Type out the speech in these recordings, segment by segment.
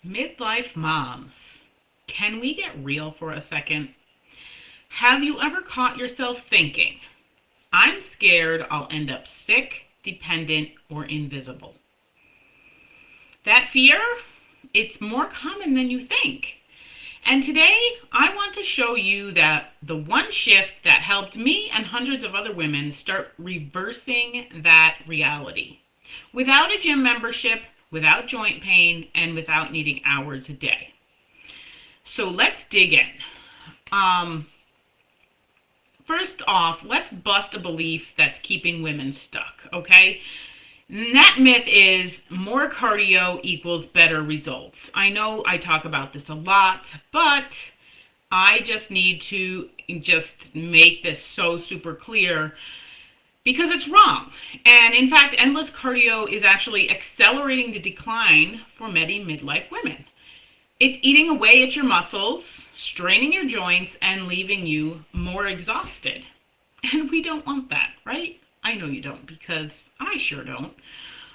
Midlife moms, can we get real for a second? Have you ever caught yourself thinking, I'm scared I'll end up sick, dependent, or invisible? That fear, it's more common than you think. And today, I want to show you that the one shift that helped me and hundreds of other women start reversing that reality. Without a gym membership, without joint pain, and without needing hours a day. So let's dig in. First off, let's bust a belief that's keeping women stuck, okay? And that myth is more cardio equals better results. I know I talk about this a lot, but I just need to just make this so super clear because it's wrong. And in fact, endless cardio is actually accelerating the decline for many midlife women. It's eating away at your muscles, straining your joints, and leaving you more exhausted. And we don't want that, right? I know you don't, because I sure don't.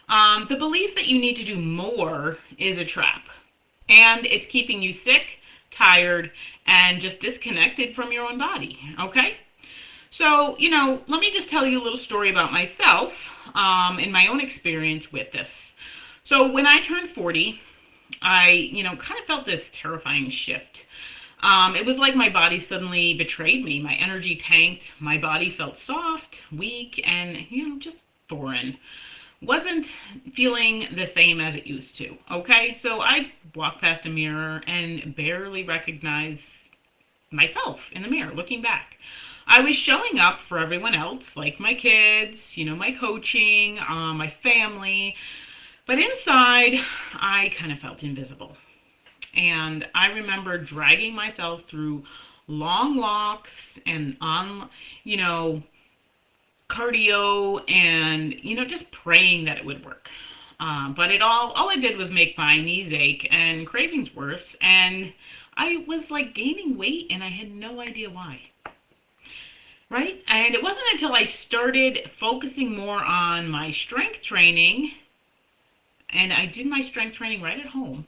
The belief that you need to do more is a trap. And it's keeping you sick, tired, and just disconnected from your own body, okay? So, let me just tell you a little story about myself and my own experience with this. So when I turned 40, I, kind of felt this terrifying shift. It was like my body suddenly betrayed me. My energy tanked. My body felt soft, weak, and, just foreign. Wasn't feeling the same as it used to, okay? So I walked past a mirror and barely recognized myself in the mirror, looking back. I was showing up for everyone else, like my kids, my coaching, my family. But inside, I kind of felt invisible. And I remember dragging myself through long walks and on, cardio and, just praying that it would work. But all it did was make my knees ache and cravings worse. And I was like gaining weight and I had no idea why. Right? And it wasn't until I started focusing more on my strength training, and I did my strength training right at home,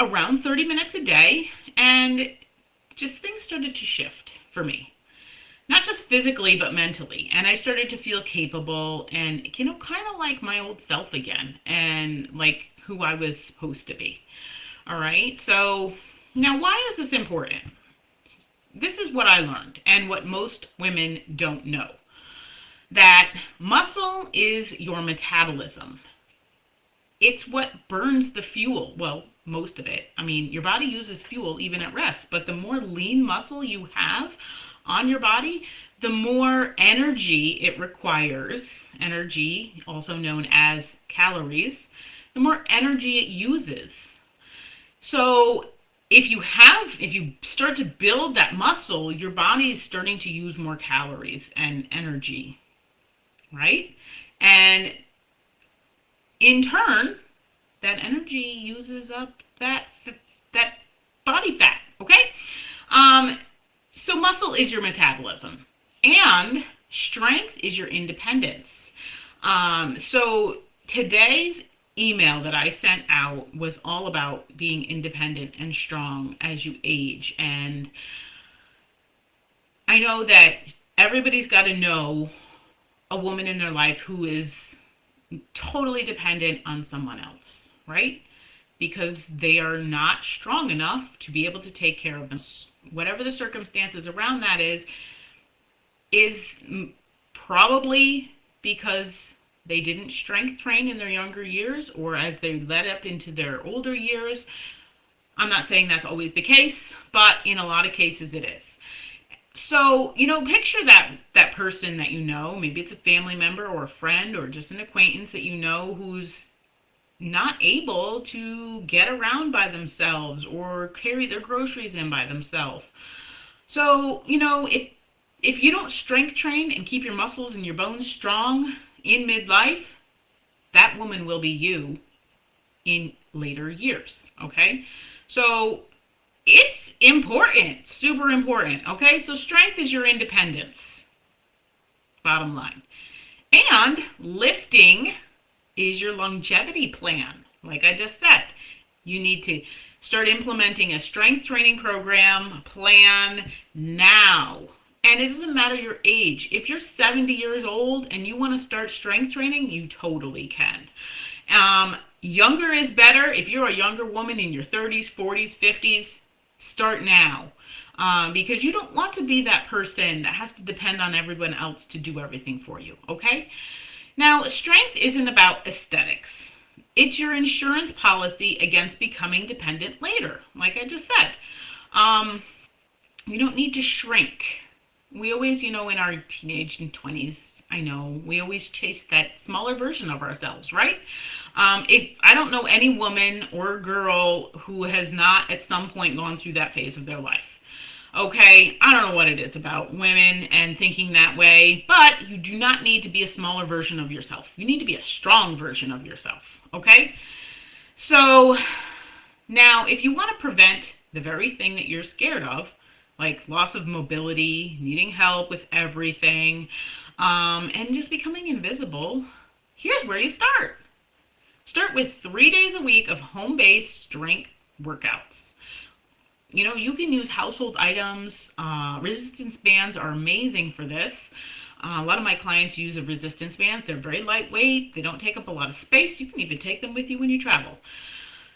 around 30 minutes a day, and just things started to shift for me. Not just physically, but mentally. And I started to feel capable and, kind of like my old self again, and like who I was supposed to be. All right? So now why is this important? This is what I learned and what most women don't know. That muscle is your metabolism. It's what burns the fuel. Well, most of it. I mean, your body uses fuel even at rest, but the more lean muscle you have on your body, the more energy it requires. Energy, also known as calories, the more energy it uses. So if you start to build that muscle, your body is starting to use more calories and energy, right? And in turn, that energy uses up that body fat, okay? So muscle is your metabolism, and strength is your independence. So today's email that I sent out was all about being independent and strong as you age. And I know that everybody's got to know a woman in their life who is totally dependent on someone else, right? Because they are not strong enough to be able to take care of them. Whatever the circumstances around that is probably because they didn't strength train in their younger years, or as they led up into their older years. I'm not saying that's always the case, but in a lot of cases it is. So, picture that person that maybe it's a family member or a friend or just an acquaintance that who's not able to get around by themselves or carry their groceries in by themselves. So, if you don't strength train and keep your muscles and your bones strong in midlife, that woman will be you in later years, okay? So it's important, super important, okay? So strength is your independence, bottom line. And lifting is your longevity plan, like I just said, you need to start implementing a strength training program, plan now. And it doesn't matter your age. If you're 70 years old and you want to start strength training, you totally can. Younger is better. If you're a younger woman in your 30s, 40s, 50s, start now. Because you don't want to be that person that has to depend on everyone else to do everything for you, okay? Now, strength isn't about aesthetics. It's your insurance policy against becoming dependent later, like I just said. You don't need to shrink. We always, in our teenage and 20s, we always chase that smaller version of ourselves, right? I don't know any woman or girl who has not at some point gone through that phase of their life. Okay, I don't know what it is about women and thinking that way, but you do not need to be a smaller version of yourself. You need to be a strong version of yourself, okay? So now, if you want to prevent the very thing that you're scared of, like loss of mobility, needing help with everything, and just becoming invisible, here's where you start. Start with 3 days a week of home-based strength workouts. You can use household items. Resistance bands are amazing for this. A lot of my clients use a resistance band. They're very lightweight. They don't take up a lot of space. You can even take them with you when you travel.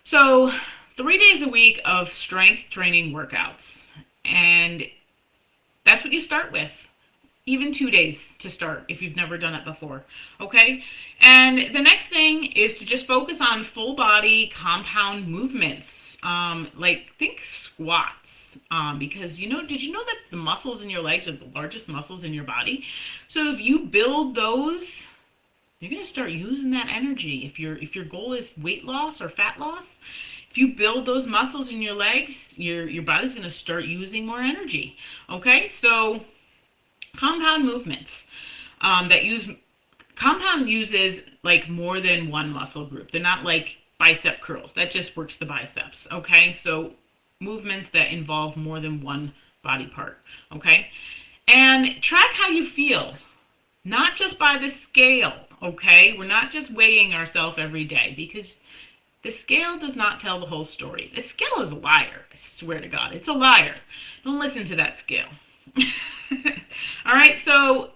So 3 days a week of strength training workouts. And that's what you start with. Even 2 days to start if you've never done it before. Okay? And the next thing is to just focus on full body compound movements. Think squats, because did you know that the muscles in your legs are the largest muscles in your body? So if you build those, you're going to start using that energy. If your goal is weight loss or fat loss, if you build those muscles in your legs, your body's going to start using more energy. Okay, so compound movements compound uses like more than one muscle group. They're not like bicep curls. That just works the biceps, okay? So movements that involve more than one body part, okay? And track how you feel, not just by the scale, okay? We're not just weighing ourselves every day, because the scale does not tell the whole story. The scale is a liar, I swear to God. It's a liar. Don't listen to that scale. All right, so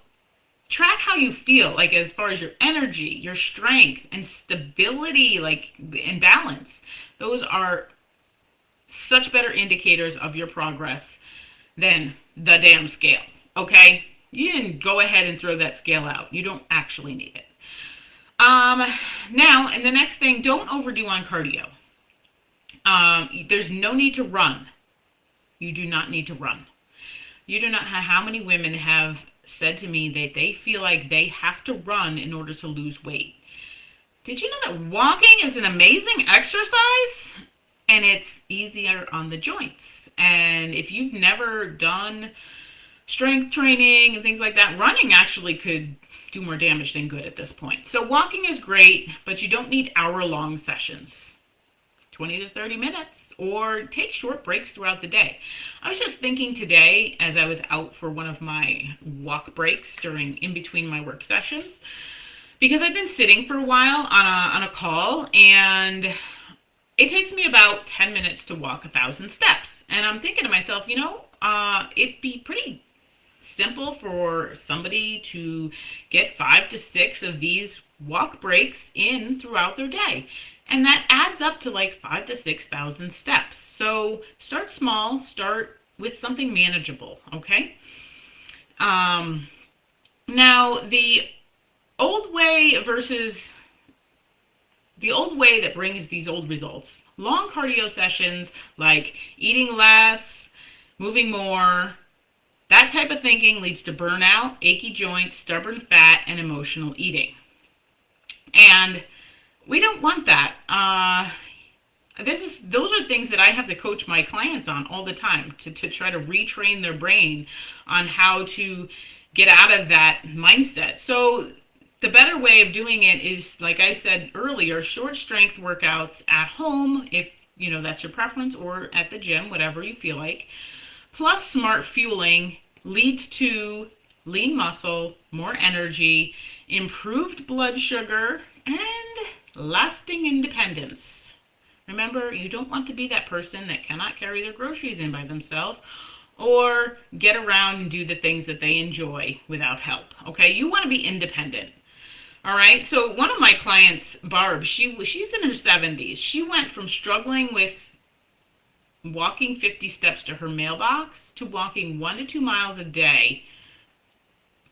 track how you feel, like as far as your energy, your strength, and stability, and balance. Those are such better indicators of your progress than the damn scale, okay? You didn't go ahead and throw that scale out. You don't actually need it. Now, and the next thing, don't overdo on cardio. There's no need to run. You do not need to run. You do not have how many women have said to me that they feel like they have to run in order to lose weight. Did you know that walking is an amazing exercise? And it's easier on the joints. And if you've never done strength training and things like that, running actually could do more damage than good at this point. So walking is great, but you don't need hour-long sessions. 20 to 30 minutes, or take short breaks throughout the day. I was just thinking today, as I was out for one of my walk breaks in between my work sessions, because I've been sitting for a while on a call, and it takes me about 10 minutes to walk 1,000 steps. And I'm thinking to myself, it'd be pretty simple for somebody to get 5 to 6 of these walk breaks in throughout their day. And that adds up to like 5,000 to 6,000 steps. So start small, start with something manageable, okay? Now, the old way that brings these old results, long cardio sessions like eating less, moving more, that type of thinking leads to burnout, achy joints, stubborn fat, and emotional eating. And we don't want that. Those are things that I have to coach my clients on all the time to try to retrain their brain on how to get out of that mindset. So the better way of doing it is, like I said earlier, short strength workouts at home, if that's your preference, or at the gym, whatever you feel like. Plus smart fueling leads to lean muscle, more energy, improved blood sugar, and lasting independence. Remember, you don't want to be that person that cannot carry their groceries in by themselves or get around and do the things that they enjoy without help. Okay, you want to be independent. All right, so one of my clients, Barb, she's in her 70s. She went from struggling with walking 50 steps to her mailbox to walking 1 to 2 miles a day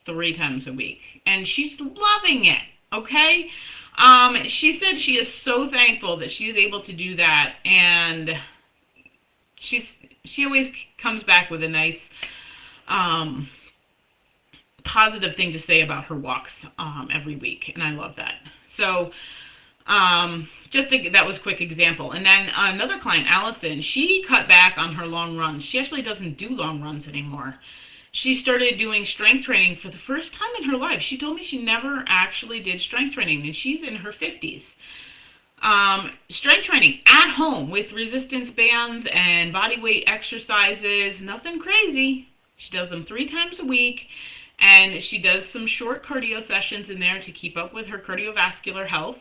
3 times a week. And she's loving it, okay? She said she is so thankful that she is able to do that, and she always comes back with a nice positive thing to say about her walks every week, and I love that. So that was a quick example. And then another client, Allison, she cut back on her long runs. She actually doesn't do long runs anymore. She started doing strength training for the first time in her life. She told me she never actually did strength training, and she's in her 50s. Strength training at home with resistance bands and body weight exercises, nothing crazy. She does them 3 times a week, and she does some short cardio sessions in there to keep up with her cardiovascular health.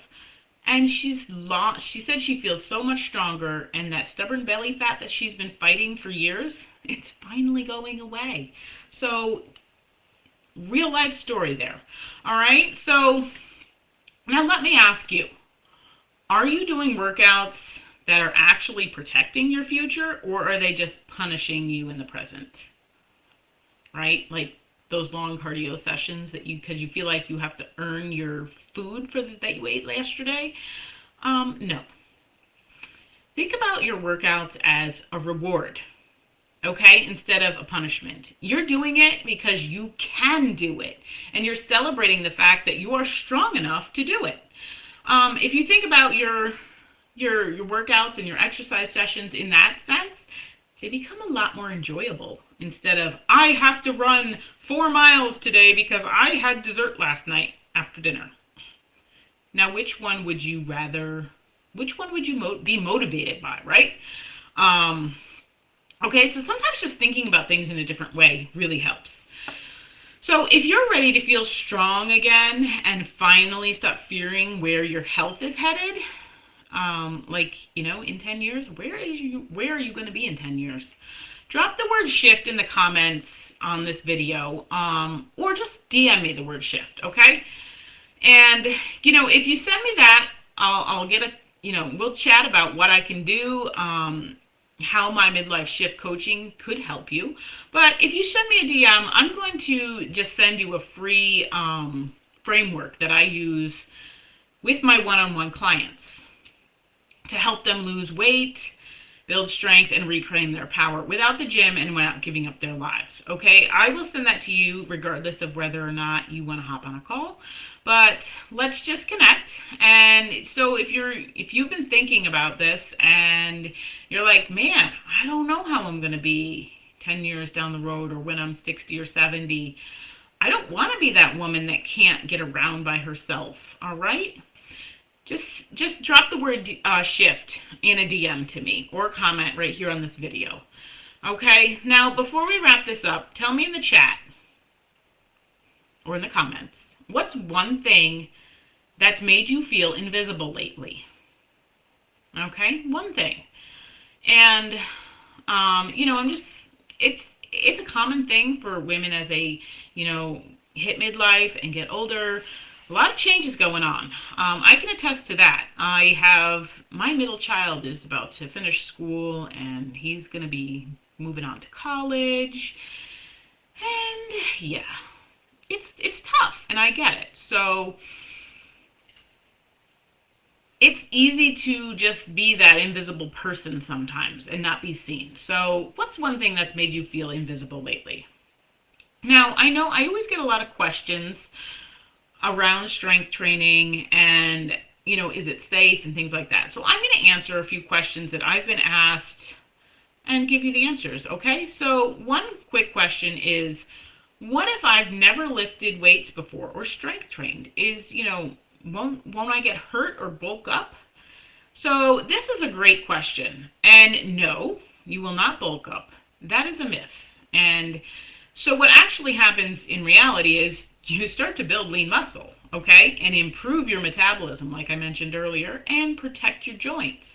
And she said she feels so much stronger, and that stubborn belly fat that she's been fighting for years, it's finally going away. So, real life story there. All right, so now let me ask you, are you doing workouts that are actually protecting your future, or are they just punishing you in the present? Right? Like those long cardio sessions because you feel like you have to earn your food that you ate yesterday? No. Think about your workouts as a reward, okay, instead of a punishment. You're doing it because you can do it, and you're celebrating the fact that you are strong enough to do it. If you think about your workouts and your exercise sessions in that sense, they become a lot more enjoyable instead of, I have to run 4 miles today because I had dessert last night after dinner. Now, which one would you be motivated by, right? Okay, so sometimes just thinking about things in a different way really helps. So if you're ready to feel strong again and finally stop fearing where your health is headed, in 10 years, where are you going to be in 10 years? Drop the word shift in the comments on this video, or just DM me the word shift, okay? And, if you send me that, I'll get we'll chat about what I can do, how my midlife shift coaching could help you. But if you send me a DM, I'm going to just send you a free framework that I use with my one-on-one clients to help them lose weight, build strength, and reclaim their power without the gym and without giving up their lives. Okay, I will send that to you regardless of whether or not you want to hop on a call. But let's just connect. And so if you've been thinking about this and you're like, man, I don't know how I'm going to be 10 years down the road, or when I'm 60 or 70. I don't want to be that woman that can't get around by herself. All right? Just drop the word shift in a DM to me or comment right here on this video. Okay? Now, before we wrap this up, tell me in the chat or in the comments, what's one thing that's made you feel invisible lately? Okay? One thing. And, it's a common thing for women as they, hit midlife and get older. A lot of changes going on. I can attest to that. My middle child is about to finish school, and he's going to be moving on to college. And yeah, it's tough, and I get it. So it's easy to just be that invisible person sometimes and not be seen. So what's one thing that's made you feel invisible lately? Now, I know I always get a lot of questions around strength training and, is it safe and things like that. So I'm going to answer a few questions that I've been asked and give you the answers, okay? So one quick question is, what if I've never lifted weights before or strength trained? Won't I get hurt or bulk up? So this is a great question. And no, you will not bulk up. That is a myth. And so what actually happens in reality is you start to build lean muscle, okay, and improve your metabolism, like I mentioned earlier, and protect your joints.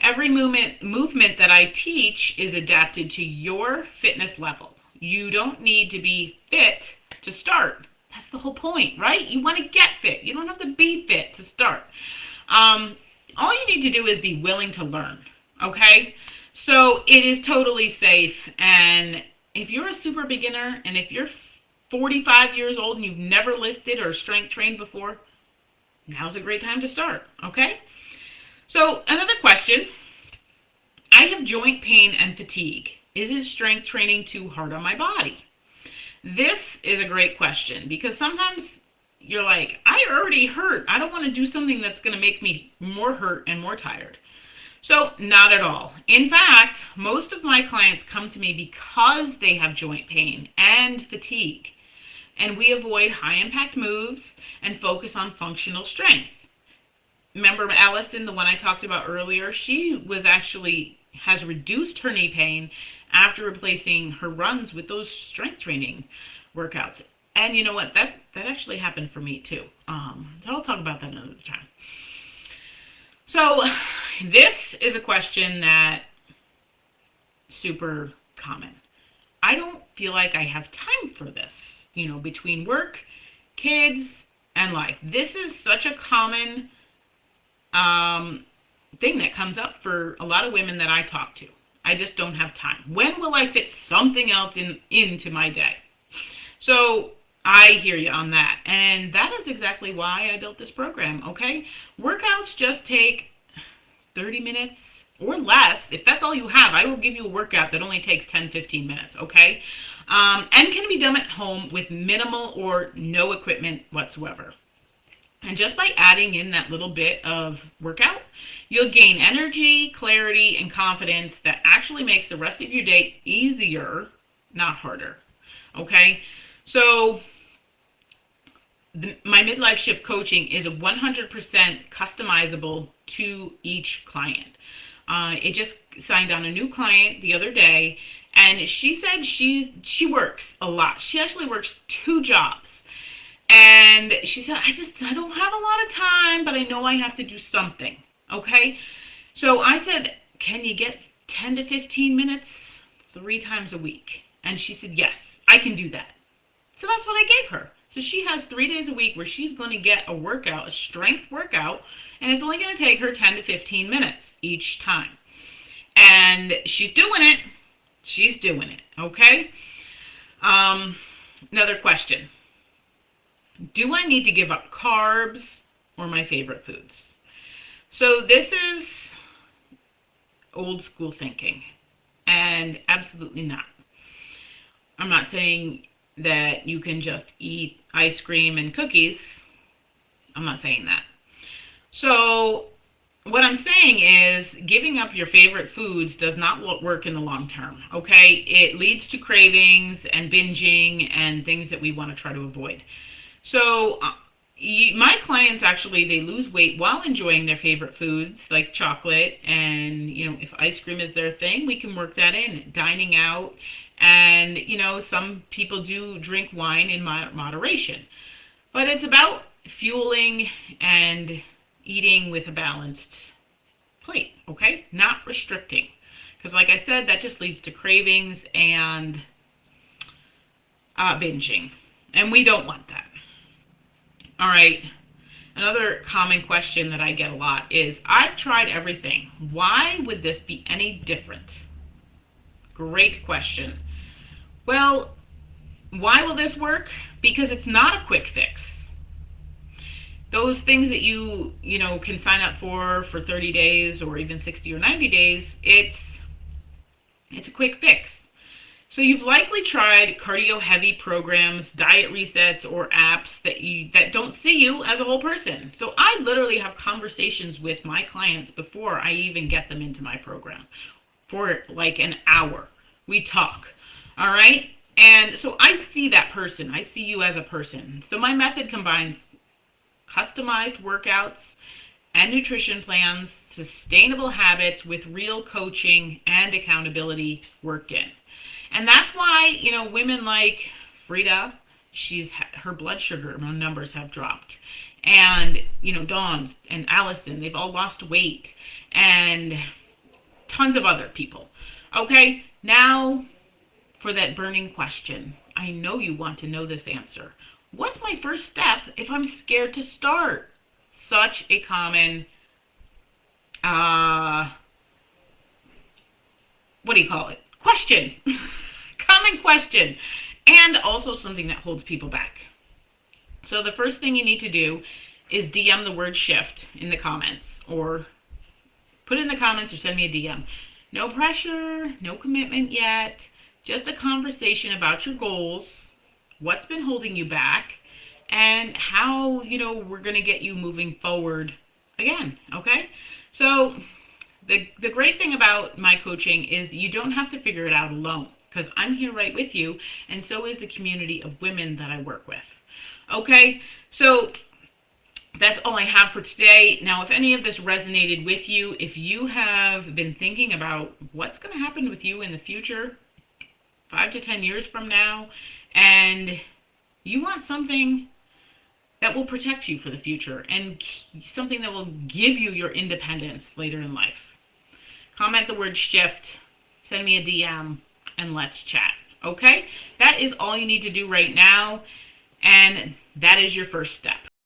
Every movement that I teach is adapted to your fitness level. You don't need to be fit to start. That's the whole point, right? You want to get fit. You don't have to be fit to start. All you need to do is be willing to learn, okay? So it is totally safe. And if you're a super beginner and if you're 45 years old and you've never lifted or strength trained before, now's a great time to start, okay? So another question, I have joint pain and fatigue. Isn't strength training too hard on my body? This is a great question because sometimes you're like, I already hurt. I don't want to do something that's going to make me more hurt and more tired. So not at all. In fact, most of my clients come to me because they have joint pain and fatigue. And we avoid high impact moves and focus on functional strength. Remember Allison, the one I talked about earlier? She has reduced her knee pain after replacing her runs with those strength training workouts. And you know what? That actually happened for me too. So I'll talk about that another time. So this is a question that super common. I don't feel like I have time for this, between work, kids, and life. This is such a common thing that comes up for a lot of women that I talk to. I just don't have time. When will I fit something else into my day? So I hear you on that. And that is exactly why I built this program, okay? Workouts just take 30 minutes or less. If that's all you have, I will give you a workout that only takes 10-15 minutes, okay? And can be done at home with minimal or no equipment whatsoever. And just by adding in that little bit of workout, you'll gain energy, clarity, and confidence that actually makes the rest of your day easier, not harder. Okay? So my midlife shift coaching is 100% customizable to each client. It just signed on a new client the other day, and she said she works a lot. She actually works 2 jobs. And she said, I don't have a lot of time, but I know I have to do something, okay? So I said, can you get 10 to 15 minutes 3 times a week? And she said, yes, I can do that. So that's what I gave her. So she has 3 days a week where she's going to get a workout, a strength workout, and it's only going to take her 10 to 15 minutes each time. And she's doing it. She's doing it, okay? Another question. Do I need to give up carbs or my favorite foods? So this is old school thinking, and absolutely not. I'm not saying that you can just eat ice cream and cookies. I'm not saying that. So what I'm saying is giving up your favorite foods does not work in the long term, okay? It leads to cravings and binging and things that we want to try to avoid. So my clients actually, they lose weight while enjoying their favorite foods like chocolate, and if ice cream is their thing, we can work that in, dining out, and some people do drink wine in moderation. But it's about fueling and eating with a balanced plate, okay? Not restricting. Because like I said, that just leads to cravings and binging. And we don't want that. All right, another common question that I get a lot is, I've tried everything. Why would this be any different? Great question. Well, why will this work? Because it's not a quick fix. Those things that you can sign up for 30 days or even 60 or 90 days, it's a quick fix. So you've likely tried cardio-heavy programs, diet resets, or apps that don't see you as a whole person. So I literally have conversations with my clients before I even get them into my program. For like an hour, we talk, all right? And so I see that person. I see you as a person. So my method combines customized workouts and nutrition plans, sustainable habits with real coaching and accountability worked in. And that's why, women like Frida, her blood sugar numbers have dropped. And, Dawn's and Allison, they've all lost weight. And tons of other people. Okay, now for that burning question. I know you want to know this answer. What's my first step if I'm scared to start? Such a common, question. Common question. And also something that holds people back. So the first thing you need to do is DM the word shift in the comments, or put it in the comments or send me a DM. No pressure, no commitment yet, just a conversation about your goals, what's been holding you back, and how, we're going to get you moving forward again, okay? So the great thing about my coaching is you don't have to figure it out alone, because I'm here right with you, and so is the community of women that I work with. Okay, so that's all I have for today. Now, if any of this resonated with you, if you have been thinking about what's going to happen with you in the future, 5 to 10 years from now, and you want something that will protect you for the future and something that will give you your independence later in life, comment the word shift, send me a DM, and let's chat. Okay? That is all you need to do right now. And that is your first step.